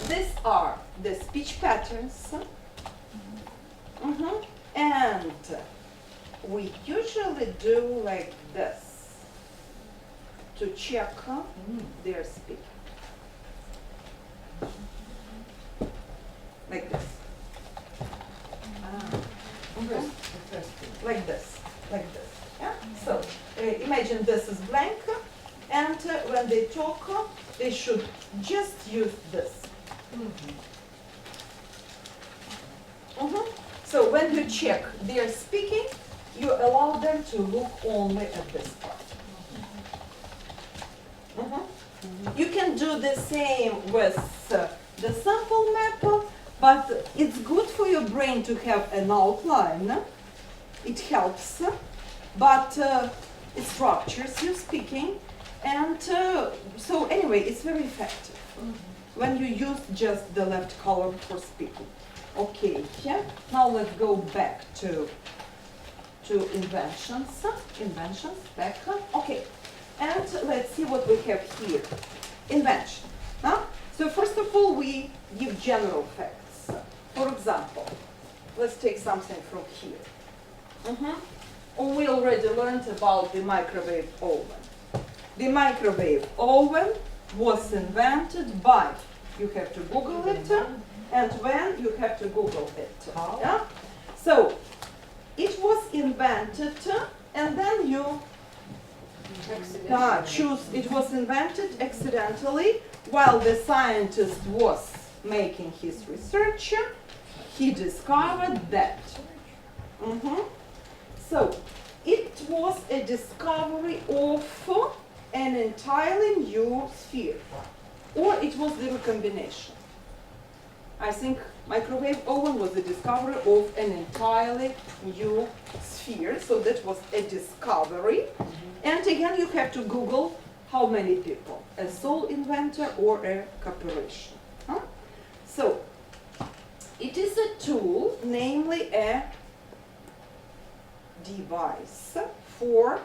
These are the speech patterns. And we usually do like this to check their speaking. Like this. Like this. Yeah? So imagine this is blank, and when they talk, they should just use this. So when you check their speaking, you allow them to look only at this part. You can do the same with the sample map, but it's good for your brain to have an outline. It helps, but it structures your speaking, and so anyway, it's very effective when you use just the left column for speaking. Okay, now let's go back to inventions. Inventions, back. Okay, and let's see what we have here. Invention. So first of all, we give general facts. For example, let's take something from here. We already learned about the microwave oven. The microwave oven was invented by, you have to Google it, and when you have to Google it. Yeah? So it was invented, and then you choose. It was invented accidentally while the scientist was making his research. He discovered that. So it was a discovery of an entirely new sphere, or it was the recombination. I think microwave oven was the discovery of an entirely new sphere, so that was a discovery. And again, you have to Google how many people, a sole inventor or a corporation. So it is a tool, namely a device for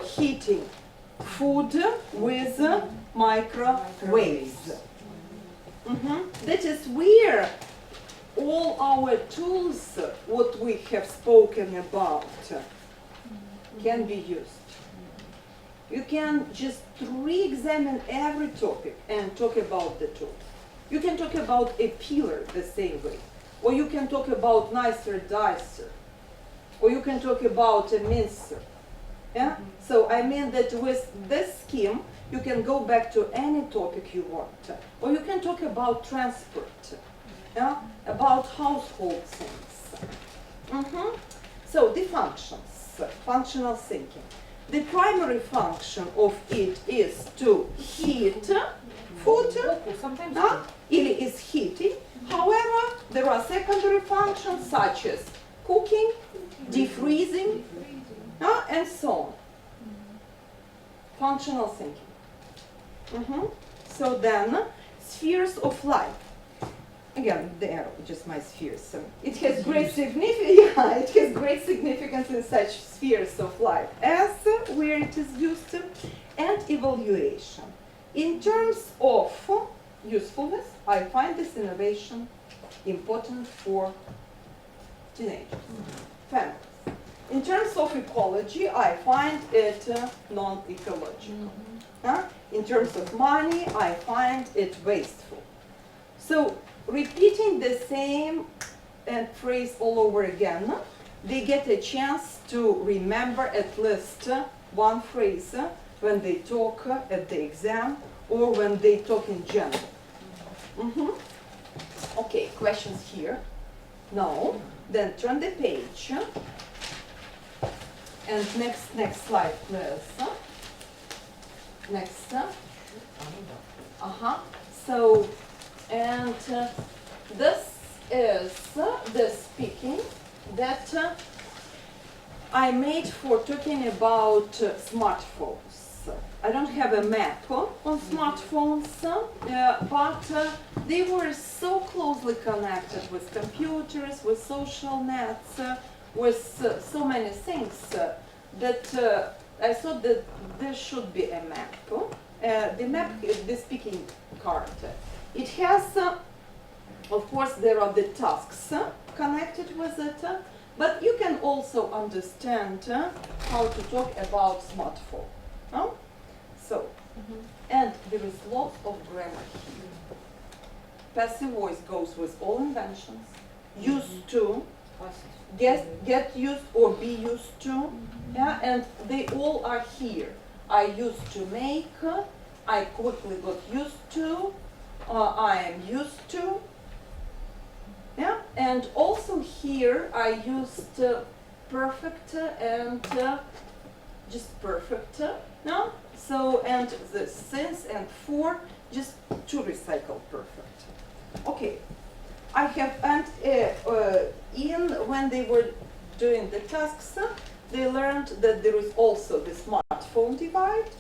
heating food with microwaves. That is where all our tools, what we have spoken about, can be used. You can just re-examine every topic and talk about the tool. You can talk about a peeler the same way, or you can talk about nicer dicer, or you can talk about a mincer. Yeah? So I mean that with this scheme, you can go back to any topic you want, or you can talk about transport, about household things. So the functions, functional thinking. The primary function of it is to heat food, it is heating. However, there are secondary functions such as cooking, defreezing, and so on. Functional thinking. So then, spheres of life. Again, the arrow, just my spheres. It has great significance. It has great significance in such spheres of life as where it is used, and evaluation. In terms of usefulness, I find this innovation important for teenagers, families. In terms of ecology, I find it non-ecological. In terms of money, I find it wasteful. So, repeating the same phrase all over again, they get a chance to remember at least one phrase when they talk at the exam or when they talk in general. Okay, questions here? No. Then turn the page. And next slide, please. Next. So, and this is the speaking that I made for talking about smartphones. I don't have a map on smartphones, but they were so closely connected with computers, with social nets, with so many things that I thought that there should be a map. The map is the speaking card. It has, of course, there are the tasks connected with it, but you can also understand how to talk about smartphone. So, and there is lots of grammar here. Passive voice goes with all inventions. Used to, get used or be used to, yeah, and they all are here. I used to make, I quickly got used to, I am used to, yeah, and also here I used perfect and just perfect, no? So, and the since and for, just to recycle perfect. Okay, I have, and when they were doing the tasks, they learned that there is also the smartphone divide,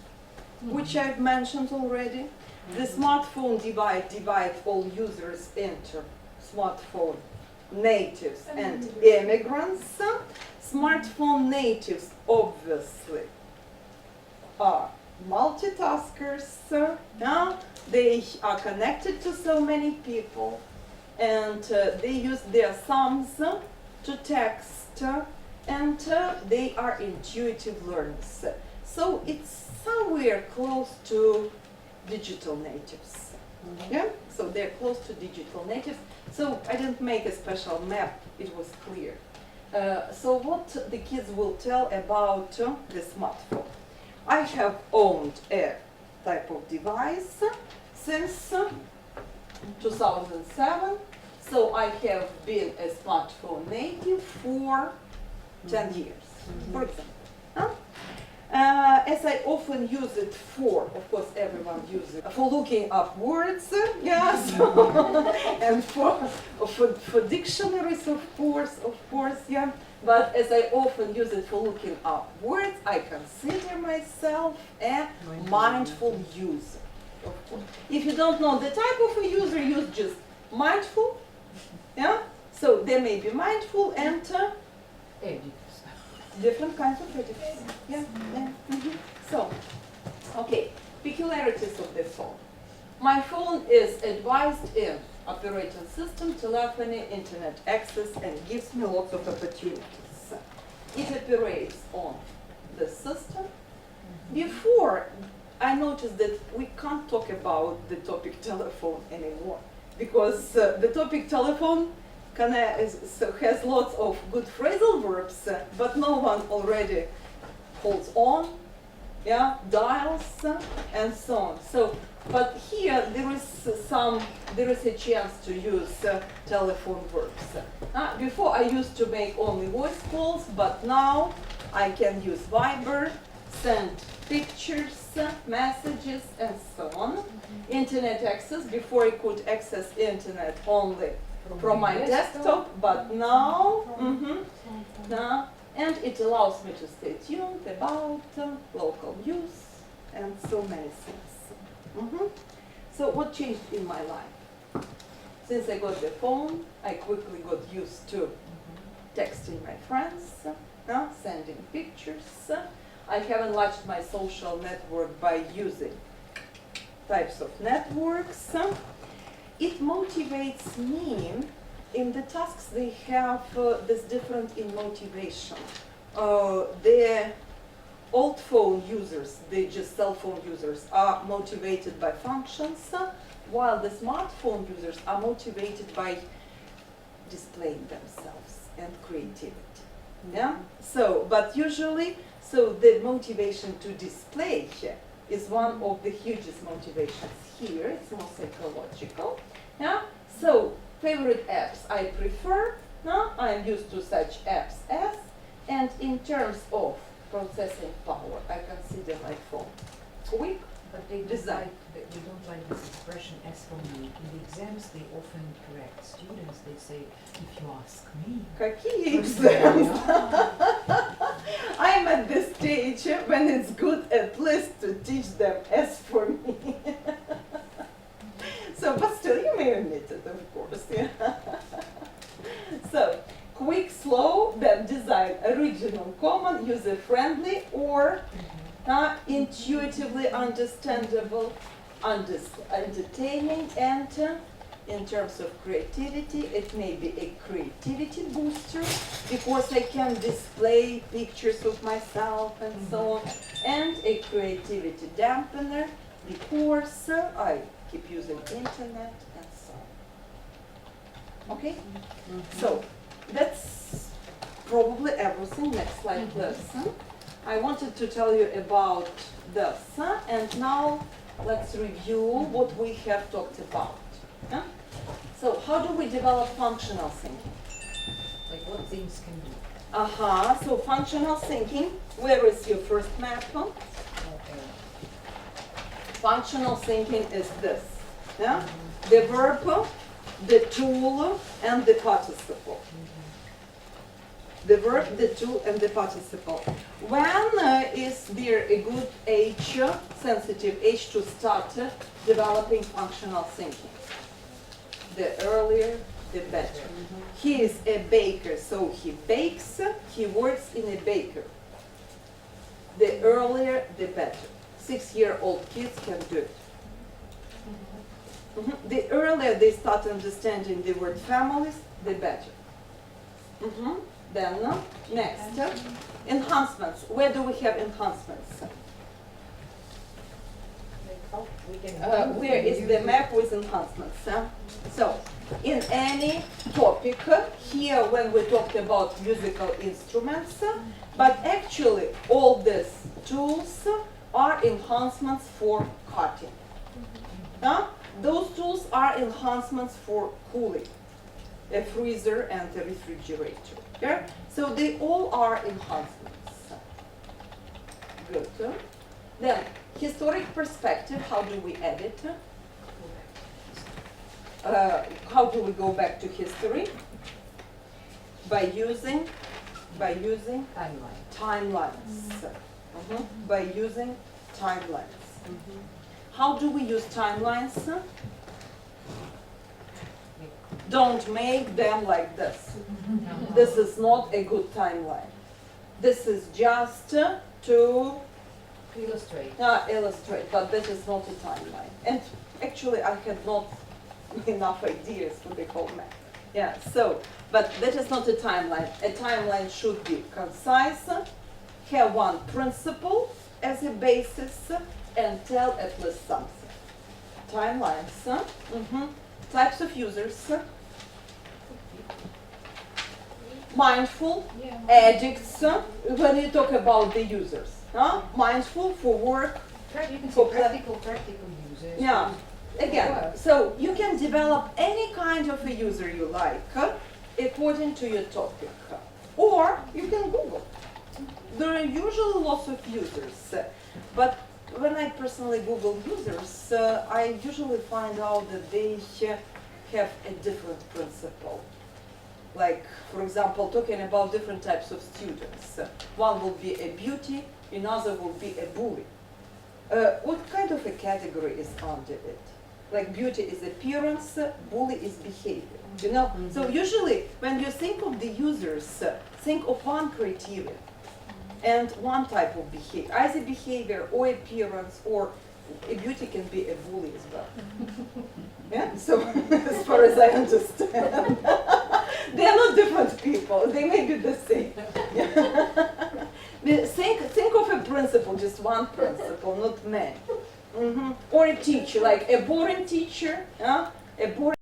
which I've mentioned already. The smartphone divide all users into smartphone natives and immigrants. Smartphone natives obviously are multitaskers, they are connected to so many people, and they use their thumbs to text, and they are intuitive learners. So it's somewhere close to digital natives. Yeah, so they're close to digital natives. So I didn't make a special map, it was clear. So what the kids will tell about the smartphone. I have owned a type of device since 2007, so I have been a smartphone native for 10 years, for example. As I often use it for, of course everyone uses it, for looking up words, yes, and for dictionaries, of course, yeah. But as I often use it for looking up words, I consider myself a mindful user. Of course. If you don't know the type of a user, use just mindful, yeah. So there may be mindful and different kinds of editors. Yeah, yeah. So, okay, peculiarities of the phone. My phone is advanced in operating system, telephony, internet access, and gives me lots of opportunities. It operates on the system. Before, I noticed that we can't talk about the topic telephone anymore, because the topic telephone has lots of good phrasal verbs, but no one already holds on, yeah, dials, and so on. So, but here there is a chance to use telephone verbs. Before I used to make only voice calls, but now I can use Viber, send pictures, messages, and so on. Internet access. Before I could access internet only from my desktop, but now, and it allows me to stay tuned about local news and so many things. So what changed in my life? Since I got the phone, I quickly got used to texting my friends, sending pictures. I have enlarged my social network by using types of networks. It motivates me in the tasks. They have this different in motivation. The old phone users, the just cell phone users, are motivated by functions, while the smartphone users are motivated by displaying themselves and creativity. Yeah. So, but usually, so the motivation to display is one of the hugest motivations here. It's more psychological. Yeah. So, favorite apps I prefer. I am used to such apps as, and in terms of processing power, I consider my phone quick. But they Design. don't like this expression as for me. In the exams, they often correct students. They say, if you ask me. Какие exams? I'm at this stage when it's good at least to teach them as for me. So, but still, you may omit it, of course. Yeah. So, quick, slow, then design, original, common, user-friendly, or intuitively understandable, entertaining, and in terms of creativity, it may be a creativity booster because I can display pictures of myself and so on, and a creativity dampener because I keep using internet and so on. Okay? So that's probably everything. Next slide, please. I wanted to tell you about this, and now let's review what we have talked about. Yeah? So how do we develop functional thinking? Like what things can be. So functional thinking, where is your first map? Okay. Functional thinking is this. Yeah? The verb, the tool, and the participle. The verb, the tool, and the participle. When is there a good age, sensitive age, to start developing functional thinking? The earlier, the better. He is a baker, so he bakes, he works in a baker. The earlier, the better. 6-year-old kids can do it. The earlier they start understanding the word families, the better. Then, next, enhancements. Where do we have enhancements? Where is the map with enhancements? So, in any topic, here when we talked about musical instruments, but actually all these tools are enhancements for cutting. Those tools are enhancements for cooling, a freezer and a refrigerator. Yeah? So they all are enhancements. Good. Then, historic perspective, how do we add it? How do we go back to history? By using timelines. By using timelines. How do we use timelines? Don't make them like this. This is not a good timeline. This is just to illustrate, but this is not a timeline. And actually, I had not enough ideas for the whole map. Yeah, so, but that is not a timeline. A timeline should be concise, have one principle as a basis, and tell at least something. Timelines. Types of users. Mindful, addicts, when you talk about the users. Mindful for work. You can say practical users. Yeah. Again, so you can develop any kind of a user you like according to your topic. Or you can Google. There are usually lots of users. But when I personally Google users, I usually find out that they have a different principle. Like, for example, talking about different types of students. One will be a beauty, another will be a bully. What kind of a category is under it? Like beauty is appearance, bully is behavior, you know? So usually when you think of the users, think of one criteria and one type of behavior, either behavior or appearance, or a beauty can be a bully as well. Yeah, so as far as I understand, they are not different people, they may be the same. Yeah. Think of a principle, just one principle, not many. Or a teacher, like a boring teacher, a boring